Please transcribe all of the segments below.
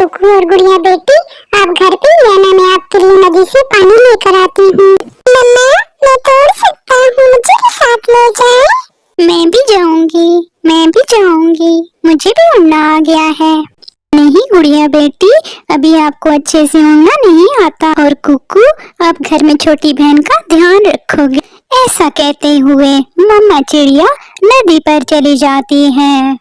कुकू और गुड़िया बेटी, आप घर पे ही रहना, मैं आपके लिए नदी से पानी लेकर आती हूँ। मम्मा, मैं तोड़ सकता हूँ, मुझे भी साथ ले जाए। मैं भी जाऊंगी, मुझे भी उड़ना आ गया है। नहीं गुड़िया बेटी, अभी आपको अच्छे से उड़ना नहीं आता। और कुकू, आप घर में छोटी बहन का ध्यान रखोगे। ऐसा कहते हुए मम्मा चिड़िया नदी पर चली जाती है।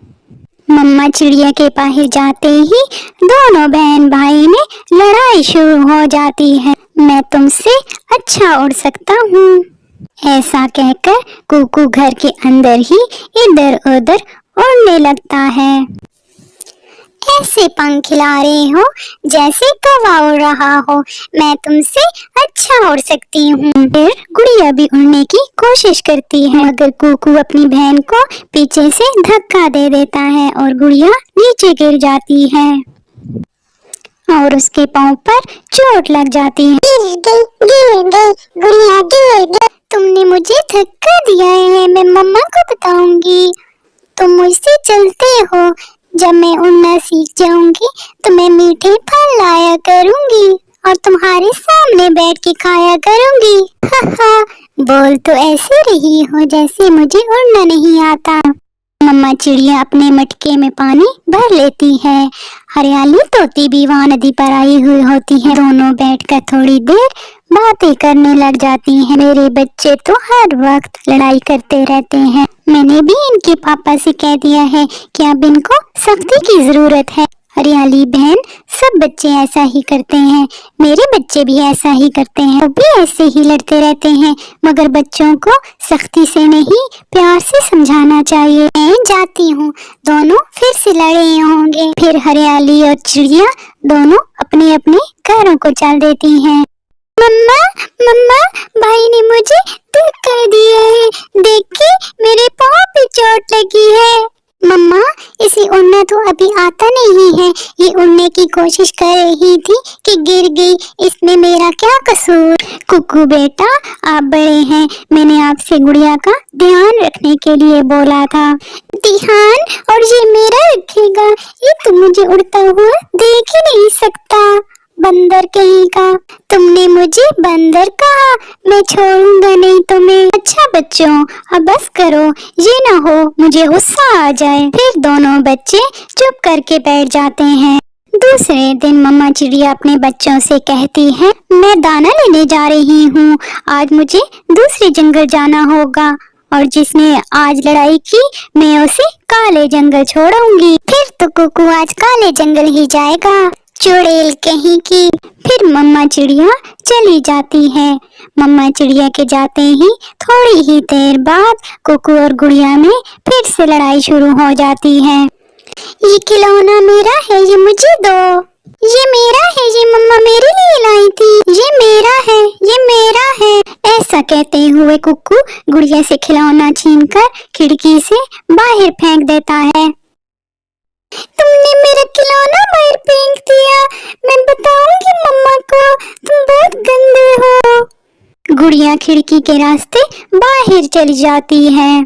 मम्मा चिड़िया के बाहर जाते ही दोनों बहन भाई में लड़ाई शुरू हो जाती है। मैं तुमसे अच्छा उड़ सकता हूँ, ऐसा कहकर कुकू घर के अंदर ही इधर उधर उड़ने लगता है। ऐसे पंख हिला रहे हो जैसे कौवा उड़ रहा हो, मैं तुमसे अच्छा उड़ सकती हूँ। फिर गुड़िया भी उड़ने की कोशिश करती है, मगर कुकू अपनी बहन को पीछे से धक्का दे देता है और गुड़िया नीचे गिर जाती है और उसके पाँव पर चोट लग जाती है। गिर गई, गुड़िया गिर गई। तुमने मुझे धक्का दिया है, मैं मम्मा को बताऊंगी। तुम मुझसे चलते हो, जब मैं उड़ना सीख जाऊंगी तो मैं मीठे फल लाया करूंगी और तुम्हारे सामने बैठ के खाया करूंगी। बोल तो ऐसे रही हो जैसे मुझे उड़ना नहीं आता। मम्मा चिड़िया अपने मटके में पानी भर लेती है। हरियाली तोती भी वहाँ नदी पर आई हुई होती है। दोनों बैठकर थोड़ी देर बातें करने लग जाती हैं। मेरे बच्चे तो हर वक्त लड़ाई करते रहते हैं। मैंने भी इनके पापा से कह दिया है कि अब इनको सख्ती की जरूरत है। हरियाली बहन, सब बच्चे ऐसा ही करते हैं, मेरे बच्चे भी ऐसा ही करते हैं, वो भी ऐसे ही लड़ते रहते हैं, मगर बच्चों को सख्ती से नहीं प्यार से समझाना चाहिए। मैं जाती हूँ, दोनों फिर से लड़े होंगे। फिर हरियाली और चिड़िया दोनों अपने अपने घरों को चल देती हैं। मम्मा, मम्मा, भाई ने मुझे धक्का दिया है, देखिए मेरे पाँव पे चोट लगी है। मम्मा, इसे उड़ना तो अभी आता नहीं है, ये उड़ने की कोशिश कर रही थी कि गिर गई, इसमें मेरा क्या कसूर। कुकू बेटा, आप बड़े हैं, मैंने आपसे गुड़िया का ध्यान रखने के लिए बोला था। ध्यान और ये मेरा रखेगा, ये तो मुझे उड़ता हुआ देख ही नहीं सकता। बंदर कहीं का, तुमने मुझे बंदर कहा, मैं छोड़ूंगा नहीं तुम्हें। अच्छा बच्चों, अब बस करो, ये ना हो मुझे गुस्सा आ जाए। फिर दोनों बच्चे चुप करके बैठ जाते हैं। दूसरे दिन मम्मा चिड़िया अपने बच्चों से कहती है, मैं दाना लेने जा रही हूँ, आज मुझे दूसरे जंगल जाना होगा और जिसने आज लड़ाई की मैं उसे काले जंगल छोड़ूंगी। फिर तो कुकू आज काले जंगल ही जाएगा, चुड़ैल कहीं की। फिर मम्मा चिड़िया चली जाती है। मम्मा चिड़िया के जाते ही थोड़ी ही देर बाद कुकू और गुड़िया में फिर से लड़ाई शुरू हो जाती है। ये खिलौना मेरा है, ये मुझे दो। ये मेरा है, ये मम्मा मेरे लिए लाई थी। ये मेरा है, ये मेरा है। ऐसा कहते हुए कुकू गुड़िया से खिलौना छीनकर खिड़की से बाहर फेंक देता है। तुमने मेरा खिलौना बाहर फेंक दिया, मैं बताऊंगी मम्मा को, तुम बहुत गंदे हो। गुड़िया खिड़की के रास्ते बाहर चली जाती है।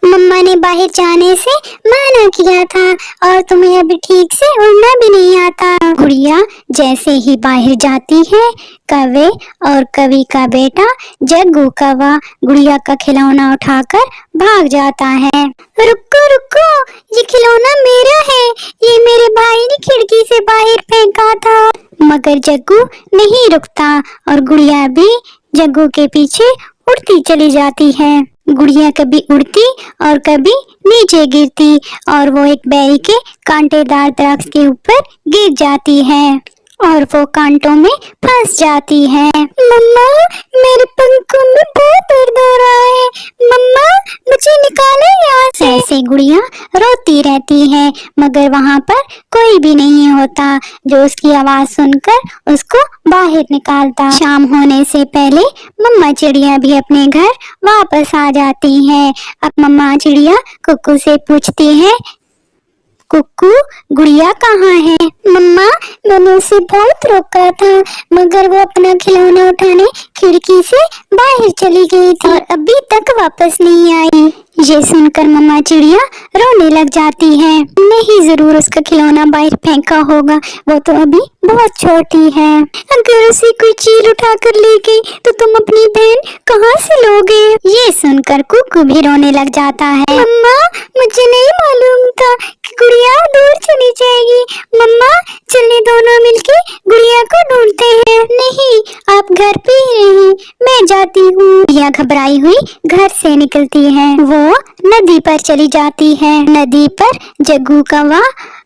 मम्मा ने बाहर जाने से मना किया था और तुम्हें अभी ठीक से उड़ना भी नहीं आता। गुड़िया जैसे ही बाहर जाती है, कौवे और कवि का बेटा जग्गू कौवा गुड़िया का खिलौना उठाकर भाग जाता है। रुको रुको, ये खिलौना मेरा है, ये मेरे भाई ने खिड़की से बाहर फेंका था। मगर जग्गू नहीं रुकता और गुड़िया भी जग्गू के पीछे उड़ती चली जाती है। गुड़िया कभी उड़ती और कभी नीचे गिरती और वो एक बेरी के कांटेदार दरख्त के ऊपर गिर जाती है और वो कांटों में फंस जाती है। मम्मा, मेरे पंखों में बहुत दर्द हो रहा है, मम्मा मुझे निकालो यहाँ से। ऐसे गुड़िया रोती रहती है, मगर वहाँ पर कोई भी नहीं होता जो उसकी आवाज सुनकर उसको बाहर निकालता। शाम होने से पहले मम्मा चिड़िया भी अपने घर वापस आ जाती है। अब मम्मा चिड़िया कुकू से पूछती है, कुकू गुड़िया कहाँ है? मम्मा, मैंने उसे बहुत रोका था, मगर वो अपना खिलौना उठाने खिड़की से बाहर चली गई थी और अभी तक वापस नहीं आई। ये सुनकर मम्मा चिड़िया रोने लग जाती है। नहीं, जरूर उसका खिलौना बाहर फेंका होगा, वो तो अभी बहुत छोटी है। अगर उसे कोई चीज उठा कर ले गई तो तुम अपनी बहन कहाँ से लोगे? ये सुनकर कुकू भी रोने लग जाता है। मम्मा, मुझे नहीं मालूम था कि गुड़िया दूर चली जाएगी। मम्मा, चलिए दोनों मिलके गुड़िया को ढूंढते हैं। नहीं, आप घर पे ही रहिए, मैं जाती हूँ। गुड़िया घबराई हुई घर से निकलती है। वो नदी पर चली जाती है। नदी पर जग्गू कौवा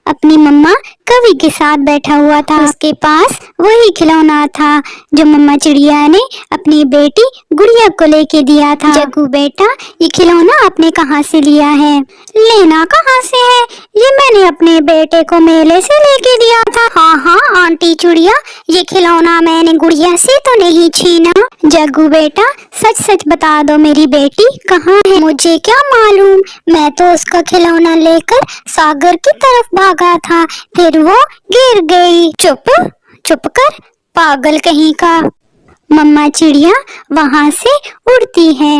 अपनी मम्मा कवि के साथ बैठा हुआ था। उसके पास वही खिलौना था जो मम्मा चिड़िया ने अपनी बेटी गुड़िया को लेके दिया था। जग्गू बेटा, ये खिलौना आपने कहाँ से लिया है? लेना कहाँ से है, ये मैंने अपने बेटे को मेले से लेके दिया था। हाँ हाँ आंटी चिड़िया, ये खिलौना मैंने गुड़िया से तो नहीं छीना। जग्गू बेटा, सच सच बता दो, मेरी बेटी कहाँ है? मुझे क्या मालूम, मैं तो उसका खिलौना लेकर सागर की तरफ भागा था, फिर वो गिर गई। चुप चुप कर, पागल कहीं का। मम्मा चिड़िया वहां से उड़ती है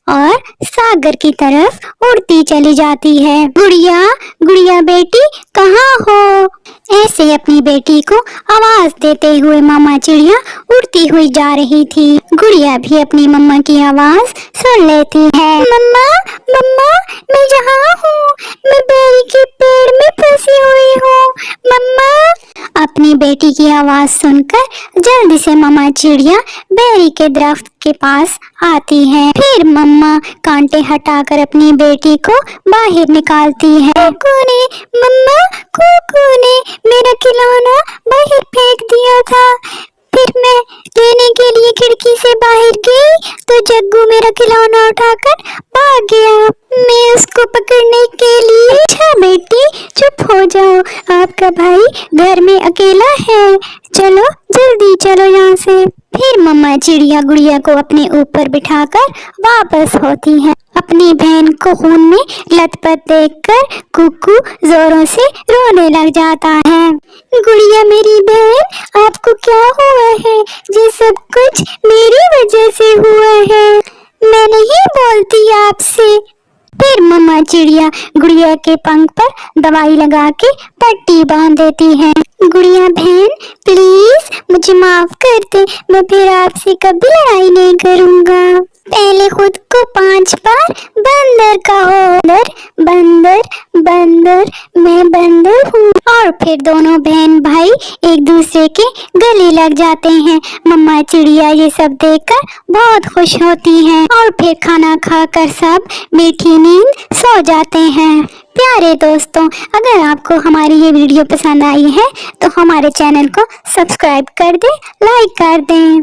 और सागर की तरफ उड़ती चली जाती है। गुड़िया, गुड़िया बेटी कहाँ हो? ऐसे अपनी बेटी को आवाज देते हुए मामा चिड़िया उड़ती हुई जा रही थी। गुड़िया भी अपनी मम्मा की आवाज सुन लेती है। मम्मा, मम्मा, मैं यहाँ हूँ, मैं बेरी के पेड़ में फंसी हुई हूँ। मम्मा। अपनी बेटी की आवाज सुनकर जल्दी से मामा चिड़िया बेरी के दरख्त के पास आती है। फिर मम्मा कांटे हटाकर अपनी बेटी को बाहर निकालती है। कुकू ने, मम्मा, कुकू ने मेरा खिलौना बाहर फेंक दिया था। फिर मैं लेने के लिए खिड़की से बाहर गई तो जग्गू मेरा खिलौना उठाकर भाग गया। मैं उसको पकड़ने के लिए। अच्छा बेटी, चुप हो जाओ, आपका भाई घर में अकेला है, चलो जल्दी चलो यहाँ से। फिर मम्मा चिड़िया गुड़िया को अपने ऊपर बिठाकर वापस होती है। अपनी बहन को खून में लथपथ देखकर कुकू जोरों से रोने लग जाता है। गुड़िया मेरी बहन, आपको क्या हुआ है? ये सब कुछ मेरी वजह से हुआ है, मैं नहीं बोलती आपसे। फिर मम्मा चिड़िया गुड़िया के पंख पर दवाई लगा के पट्टी बांध देती है। गुड़िया बहन, प्लीज मुझे माफ कर दे, मैं फिर आपसे कभी लड़ाई नहीं करूँगा। पहले खुद को 5 बार बंदर कहो। बंदर, बंदर, मैं बंदर हूँ। और फिर दोनों बहन भाई एक दूसरे के गले लग जाते हैं। मम्मा चिड़िया ये सब देखकर बहुत खुश होती हैं और फिर खाना खाकर सब मीठी नींद सो जाते हैं। प्यारे दोस्तों, अगर आपको हमारी ये वीडियो पसंद आई है तो हमारे चैनल को सब्सक्राइब कर दें, लाइक कर दें।